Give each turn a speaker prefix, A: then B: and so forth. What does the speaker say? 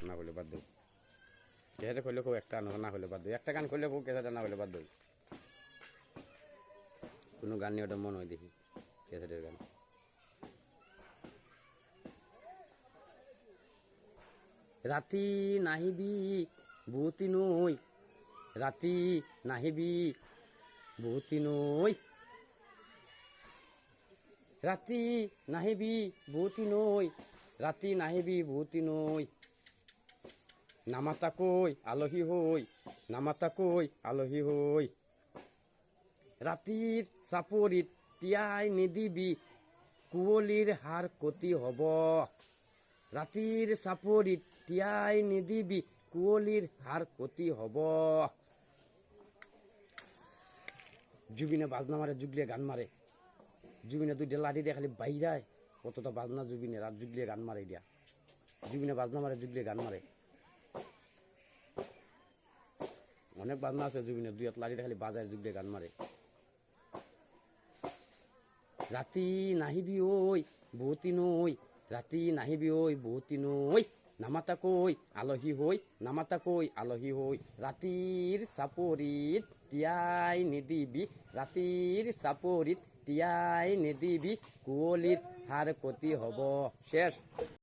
A: না হলে বাদ দেব কেসাটা করলে খুব একটা না হলে বাদ দেব একটা গান করলে খুব কেসাটা না হলে বাদ দেব কোনো গান নিয়ে ওটা মনে হয় দেখি কেসাটের গান রাতি নাহিবি বহুতি নই রাতি নাহিবি বহুতি নই রাতি নাহিবি বহুতি নই রাতি নাহিবি বহুতি নই নামাতা কই আলহী হই নামাতা কই আলহী হই ৰাতিৰ চাপৰিত তিয়াই নিদিবি কুঁৱলীৰ হাৰ কতি হ'ব ৰাতিৰ চাপৰিত তিয়াই নিদিবি কুঁৱলীৰ হাৰ কতি হ'ব জুবিনে বাজনা মারে জুগলিয়ে গান মারে জুবিনে দুইটা লাঠি দিয়ে খালি বাইরায় কতটা বাজনা জুবিনের আর জুগলিয়ে গান মারে দিয়া জুবিনে বাজনা মারে জুগলিয়ে গান মারে অনেক বাজনা আছে জুবিনের দুই হাত লাঠিতে খালি বাজায় জুগলিয়ে গান মারে রাতি নাহিবি ওই বহুতি নই রাতি নাহিবি ওই বহুতি নই নামাতা কই আলহী হই নামাতা কই আলহী হই রাতির চাপৰিত তিয়াই নিদিবি ৰাতিৰ চাপৰিত তিয়াই নিদিবি কুঁৱলীৰ হাৰ কতি হ'ব শেষ